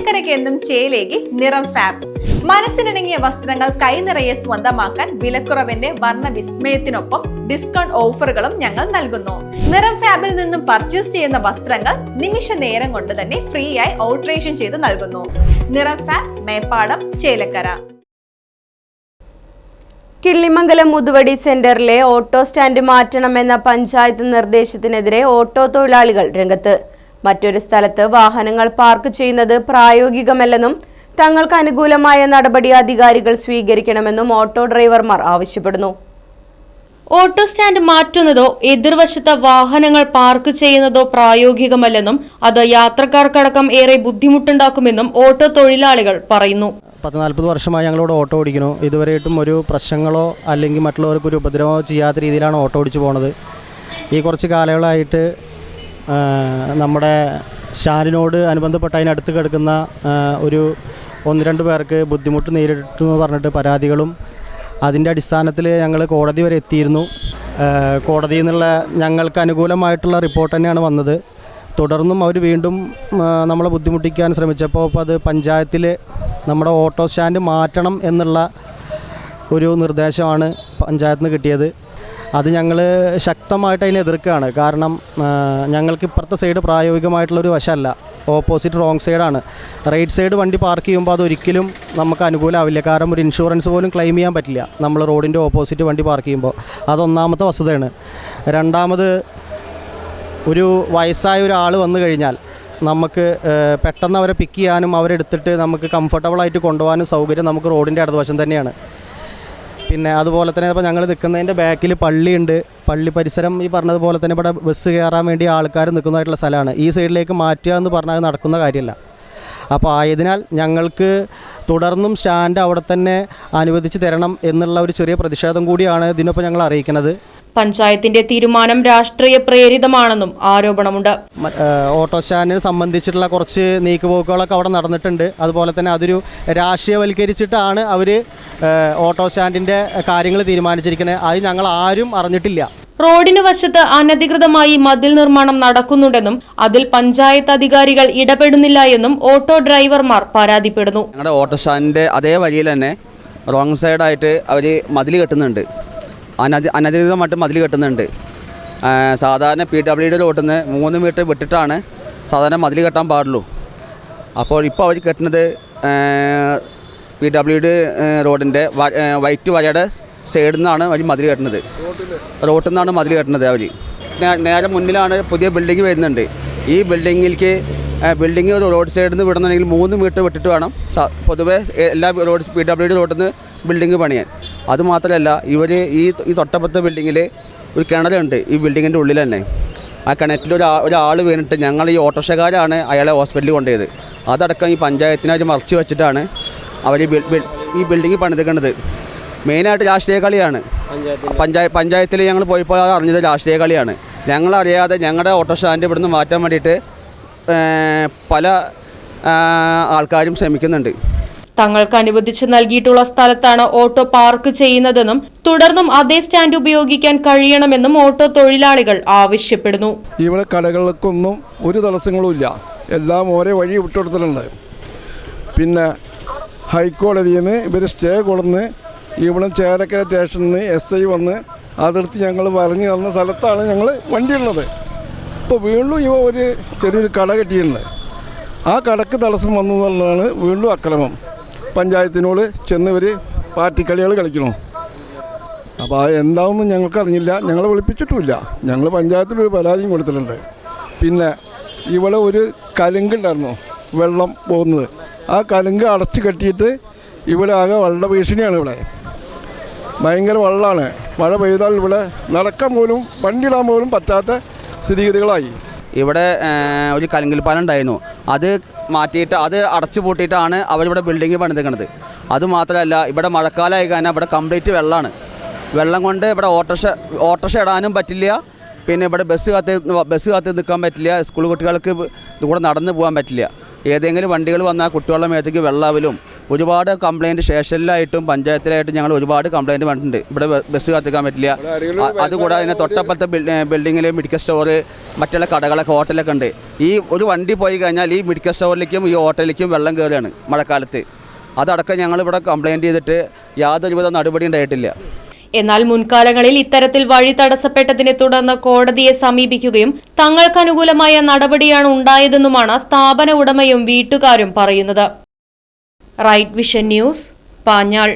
ചേലക്കരയ്ക്ക് എന്നും ചേലേക്ക് നിറം ഫാബ്. മനസ്സിനിണങ്ങിയ വസ്ത്രങ്ങൾ കൈനിറയെ സ്വന്തമാക്കാൻ വിലക്കുറവിന്റെ വർണ്ണ വിസ്മയത്തിനൊപ്പം ഡിസ്കൗണ്ട് ഓഫറുകളും ഞങ്ങൾ നൽകുന്നു. നിറം ഫാബിൽ നിന്നും പർച്ചേസ് ചെയ്യുന്ന വസ്ത്രങ്ങൾ നിമിഷ നേരം കൊണ്ട് തന്നെ ഫ്രീ ആയി ഓൾട്ടറേഷൻ ചെയ്ത് നൽകുന്നു. നിറം ഫാബ്, മേപ്പാടം, ചേലക്കര. കിള്ളിമംഗലം മുതുവടി സെന്ററിലെ ഓട്ടോ സ്റ്റാൻഡ് മാറ്റണമെന്ന പഞ്ചായത്ത് നിർദ്ദേശത്തിനെതിരെ ഓട്ടോ തൊഴിലാളികൾ രംഗത്ത്. മറ്റൊരു സ്ഥലത്ത് വാഹനങ്ങൾ പാർക്ക് ചെയ്യുന്നത് പ്രായോഗികമല്ലെന്നും തങ്ങൾക്ക് അനുകൂലമായ നടപടി അധികാരികൾ സ്വീകരിക്കണമെന്നും ഓട്ടോ ഡ്രൈവർമാർ ആവശ്യപ്പെടുന്നു. ഓട്ടോ സ്റ്റാൻഡ് മാറ്റുന്നതോ എതിർവശത്ത് വാഹനങ്ങൾ പാർക്ക് ചെയ്യുന്നതോ പ്രായോഗികമല്ലെന്നും അത് യാത്രക്കാർക്കടക്കം ഏറെ ബുദ്ധിമുട്ടുണ്ടാക്കുമെന്നും ഓട്ടോ തൊഴിലാളികൾ പറയുന്നു. 40 വർഷമായി ഞങ്ങളോട് ഓട്ടോ ഓടിക്കുന്നു. ഇതുവരെയായിട്ടും ഒരു പ്രശ്നങ്ങളോ അല്ലെങ്കിൽ മറ്റുള്ളവർക്ക് ഒരു ഉപദ്രവമോ ചെയ്യാത്ത രീതിയിലാണ് ഓട്ടോ ഓടിച്ചു പോകുന്നത്. ഈ കുറച്ച് കാലങ്ങളായിട്ട് നമ്മുടെ സ്റ്റാൻഡിനോട് അനുബന്ധപ്പെട്ട് അതിനടുത്ത് കിടക്കുന്ന ഒരു 1-2 പേർക്ക് ബുദ്ധിമുട്ട് നേരിട്ടു എന്ന് പറഞ്ഞിട്ട് പരാതികളും അതിൻ്റെ അടിസ്ഥാനത്തിൽ ഞങ്ങൾ കോടതി വരെ എത്തിയിരുന്നു. കോടതിയിൽ നിന്നുള്ള ഞങ്ങൾക്ക് അനുകൂലമായിട്ടുള്ള റിപ്പോർട്ട് തന്നെയാണ് വന്നത്. തുടർന്നും അവർ വീണ്ടും നമ്മളെ ബുദ്ധിമുട്ടിക്കാൻ ശ്രമിച്ചപ്പോൾ അത് പഞ്ചായത്തിൽ നമ്മുടെ ഓട്ടോ സ്റ്റാൻഡ് മാറ്റണം എന്നുള്ള ഒരു നിർദ്ദേശമാണ് പഞ്ചായത്തിൽ നിന്ന് കിട്ടിയത്. അത് ഞങ്ങൾ ശക്തമായിട്ട് അതിനെ എതിർക്കുകയാണ്. കാരണം ഞങ്ങൾക്ക് ഇപ്പുറത്തെ സൈഡ് പ്രായോഗികമായിട്ടുള്ളൊരു വശമല്ല, ഓപ്പോസിറ്റ് റോങ് സൈഡാണ്. റൈറ്റ് സൈഡ് വണ്ടി പാർക്ക് ചെയ്യുമ്പോൾ അതൊരിക്കലും നമുക്ക് അനുകൂലമാവില്ല. കാരണം ഒരു ഇൻഷുറൻസ് പോലും ക്ലെയിം ചെയ്യാൻ പറ്റില്ല നമ്മൾ റോഡിൻ്റെ ഓപ്പോസിറ്റ് വണ്ടി പാർക്ക് ചെയ്യുമ്പോൾ. അതൊന്നാമത്തെ വസ്തുതയാണ്. രണ്ടാമത്, ഒരു വയസ്സായ ഒരാൾ വന്നു കഴിഞ്ഞാൽ നമുക്ക് പെട്ടെന്ന് അവരെ പിക്ക് ചെയ്യാനും അവരെടുത്തിട്ട് നമുക്ക് കംഫർട്ടബിളായിട്ട് കൊണ്ടുപോകാനും സൗകര്യം നമുക്ക് റോഡിൻ്റെ അടുത്ത തന്നെയാണ്. പിന്നെ അതുപോലെ തന്നെ ഇപ്പോൾ ഞങ്ങൾ നിൽക്കുന്നതിൻ്റെ ബാക്കിൽ പള്ളിയുണ്ട്. പള്ളി പരിസരം ഈ പറഞ്ഞതുപോലെ തന്നെ ഇവിടെ ബസ് കയറാൻ വേണ്ടി ആൾക്കാർ നിൽക്കുന്നതായിട്ടുള്ള സ്ഥലമാണ്. ഈ സൈഡിലേക്ക് മാറ്റുക എന്ന് പറഞ്ഞാൽ നടക്കുന്ന കാര്യമല്ല. അപ്പോൾ ആയതിനാൽ ഞങ്ങൾക്ക് തുടർന്നും സ്റ്റാൻഡ് അവിടെ തന്നെ അനുവദിച്ച് തരണം എന്നുള്ള ഒരു ചെറിയ പ്രതിഷേധം കൂടിയാണ് ഇതിനൊപ്പം ഞങ്ങൾ അറിയിക്കുന്നത്. പഞ്ചായത്തിന്റെ തീരുമാനം രാഷ്ട്രീയ പ്രേരിതമാണെന്നും ആരോപണമുണ്ട്. ഓട്ടോ സ്റ്റാൻഡിനെ സംബന്ധിച്ചിട്ടുള്ള കുറച്ച് നീക്കുപോക്കുകളൊക്കെ അവിടെ നടന്നിട്ടുണ്ട്. അതുപോലെ തന്നെ അതൊരു രാഷ്ട്രീയവൽക്കരിച്ചിട്ടാണ് അവർ ഓട്ടോ സ്റ്റാൻഡിൻ്റെ കാര്യങ്ങൾ തീരുമാനിച്ചിരിക്കുന്നത്. അത് ഞങ്ങൾ ആരും അറിഞ്ഞിട്ടില്ല. റോഡിന് വശത്ത് അനധികൃതമായി മതിൽ നിർമ്മാണം നടക്കുന്നുണ്ടെന്നും അതിൽ പഞ്ചായത്ത് അധികാരികൾ ഇടപെടുന്നില്ല എന്നും ഓട്ടോ ഡ്രൈവർമാർ പരാതിപ്പെടുന്നു. ഞങ്ങളുടെ ഓട്ടോ സ്റ്റാൻഡിൻ്റെ അതേ വഴിയിൽ തന്നെ റോങ് സൈഡായിട്ട് അവർ മതിൽ കെട്ടുന്നുണ്ട്. അനധികൃതമായിട്ട് മതിൽ കെട്ടുന്നുണ്ട്. സാധാരണ PWD റോഡിൽ നിന്ന് 3 മീറ്റർ വിട്ടിട്ടാണ് സാധാരണ മതിൽ കെട്ടാൻ പാടുള്ളൂ. അപ്പോൾ ഇപ്പോൾ അവർ കെട്ടുന്നത് PWD റോഡിൻ്റെ വൈറ്റ് വരയുടെ സൈഡിൽ നിന്നാണ് അവർ മതിൽ കെട്ടുന്നത്. റോട്ടിൽ നിന്നാണ് മതിൽ കെട്ടുന്നത്. അവർ നേരെ മുന്നിലാണ് പുതിയ ബിൽഡിംഗ് വരുന്നുണ്ട്. ഈ ബിൽഡിങ്ങിലേക്ക് ബിൽഡിംഗ് റോഡ് സൈഡിൽ നിന്ന് വിടുന്നുണ്ടെങ്കിൽ 3 മീറ്റർ വിട്ടിട്ട് വേണം പൊതുവേ എല്ലാ PWD റോഡിൽ നിന്ന് ബിൽഡിംഗ് പണിയാൻ. അതുമാത്രമല്ല, ഇവർ ഈ തൊട്ടപ്പുറത്തെ ബിൽഡിങ്ങിൽ ഒരു കിണറുണ്ട് ഈ ബിൽഡിങ്ങിൻ്റെ ഉള്ളിൽ തന്നെ. ആ കിണറ്റിൽ ഒരാൾ വീണിട്ട് ഞങ്ങൾ ഈ ഓട്ടോറിക്ഷക്കാരാണ് അയാളെ ഹോസ്പിറ്റലിൽ കൊണ്ടുപോയത്. അതടക്കം ഈ പഞ്ചായത്തിനെ അവർ മറച്ചു വെച്ചിട്ടാണ് അവർ ഈ ബിൽഡിംഗ് പണിതിക്കുന്നത്. മെയിനായിട്ട് രാഷ്ട്രീയ കളിയാണ്. പഞ്ചായത്തിൽ ഞങ്ങൾ പോയപ്പോൾ അറിഞ്ഞത് രാഷ്ട്രീയ കളിയാണ്. ഞങ്ങളറിയാതെ ഞങ്ങളുടെ ഓട്ടോ സ്റ്റാൻഡ് ഇവിടുന്ന് മാറ്റാൻ വേണ്ടിയിട്ട് പല ആൾക്കാരും ശ്രമിക്കുന്നുണ്ട്. തങ്ങൾക്ക് അനുവദിച്ച് നൽകിയിട്ടുള്ള സ്ഥലത്താണ് ഓട്ടോ പാർക്ക് ചെയ്യുന്നതെന്നും തുടർന്നും അതേ സ്റ്റാൻഡ് ഉപയോഗിക്കാൻ കഴിയണമെന്നും ഓട്ടോ തൊഴിലാളികൾ ആവശ്യപ്പെടുന്നു. ഇവിടെ കടകൾക്കൊന്നും ഒരു തടസ്സങ്ങളും ഇല്ല, എല്ലാം ഒരേ വഴി വിട്ടുകൊടുത്തിട്ടുണ്ട്. പിന്നെ ഹൈക്കോടതിയിൽ നിന്ന് ഇവർ സ്റ്റേ കൊടുന്ന് ഇവിടെ ചേലക്കര സ്റ്റേഷനിൽ നിന്ന് SI വന്ന് അതിർത്തി ഞങ്ങൾ പറഞ്ഞു തന്ന സ്ഥലത്താണ് ഞങ്ങൾ വണ്ടിയുള്ളത്. ഇപ്പോൾ വീണ്ടും ഇവ ഒരു ചെറിയൊരു കട കെട്ടിയിട്ടുണ്ട്. ആ കടക്ക് തടസ്സം വന്നു എന്നുള്ളതാണ് വീണ്ടും അക്രമം. പഞ്ചായത്തിനോട് ചെന്ന് ഇവർ പാർട്ടിക്കളികൾ കളിക്കണം. അപ്പോൾ അത് എന്താണെന്നും ഞങ്ങൾക്കറിഞ്ഞില്ല, ഞങ്ങളെ വിളിപ്പിച്ചിട്ടുമില്ല. ഞങ്ങൾ പഞ്ചായത്തിലൊരു പരാതിയും കൊടുത്തിട്ടുണ്ട്. പിന്നെ ഇവിടെ ഒരു കലുങ്കുണ്ടായിരുന്നു വെള്ളം പോകുന്നത്. ആ കലുങ്ക് അടച്ച് കെട്ടിയിട്ട് ഇവിടെ ആകെ വെള്ള ഭീഷണിയാണ്. ഇവിടെ ഭയങ്കര വെള്ളമാണ്. മഴ പെയ്താൽ ഇവിടെ നടക്കാൻ പോലും വണ്ടിയിടാൻ പോലും പറ്റാത്ത സ്ഥിതിഗതികളായി. ഇവിടെ ഒരു കലുങ്കൽ പാലം ഉണ്ടായിരുന്നു. അത് മാറ്റിയിട്ട് അത് അടച്ചു പൂട്ടിയിട്ടാണ് അവരിവിടെ ബിൽഡിംഗ് പണിതിരിക്കുന്നത്. അതുമാത്രമല്ല, ഇവിടെ മഴക്കാലമായി കഴിഞ്ഞാൽ ഇവിടെ കംപ്ലീറ്റ് വെള്ളമാണ്. വെള്ളം കൊണ്ട് ഇവിടെ ഓട്ടോറിക്ഷ ഇടാനും പറ്റില്ല. പിന്നെ ഇവിടെ ബസ് കാത്ത് നിൽക്കാൻ പറ്റില്ല. സ്കൂൾ കുട്ടികൾക്ക് ഇതുകൂടെ നടന്നു പോകാൻ പറ്റില്ല. ഏതെങ്കിലും വണ്ടികൾ വന്നാൽ കുട്ടികളുടെ മേത്തേക്ക് വെള്ളാവലും ഒരുപാട് കംപ്ലയിൻറ്റ് സ്റ്റേഷനിലായിട്ടും പഞ്ചായത്തിലായിട്ടും ഞങ്ങൾ ഒരുപാട് കംപ്ലയിൻറ്റ് വന്നിട്ടുണ്ട്. ഇവിടെ ബസ് കത്തിക്കാൻ പറ്റില്ല. അതുകൂടാതെ അതിന് തൊട്ടപ്പുറത്തെ ബിൽഡിങ്ങിൽ മെഡിക്കൽ സ്റ്റോറ്, മറ്റുള്ള കടകളൊക്കെ ഹോട്ടലൊക്കെ ഉണ്ട്. ഈ ഒരു വണ്ടി പോയി കഴിഞ്ഞാൽ ഈ മെഡിക്കൽ സ്റ്റോറിലേക്കും ഈ ഹോട്ടലിലേക്കും വെള്ളം കയറുകയാണ് മഴക്കാലത്ത്. അതടക്കം ഞങ്ങളിവിടെ കംപ്ലയിൻറ്റ് ചെയ്തിട്ട് യാതൊരുവിധ നടപടി ഉണ്ടായിട്ടില്ല. എന്നാൽ മുൻകാലങ്ങളിൽ ഇത്തരത്തിൽ വഴി തടസ്സപ്പെട്ടതിനെ തുടർന്ന് കോടതിയെ സമീപിക്കുകയും തങ്ങൾക്കനുകൂലമായ നടപടിയാണ് ഉണ്ടായതെന്നുമാണ് സ്ഥാപന ഉടമയും വീട്ടുകാരും പറയുന്നത്. Right vision news, Panjal.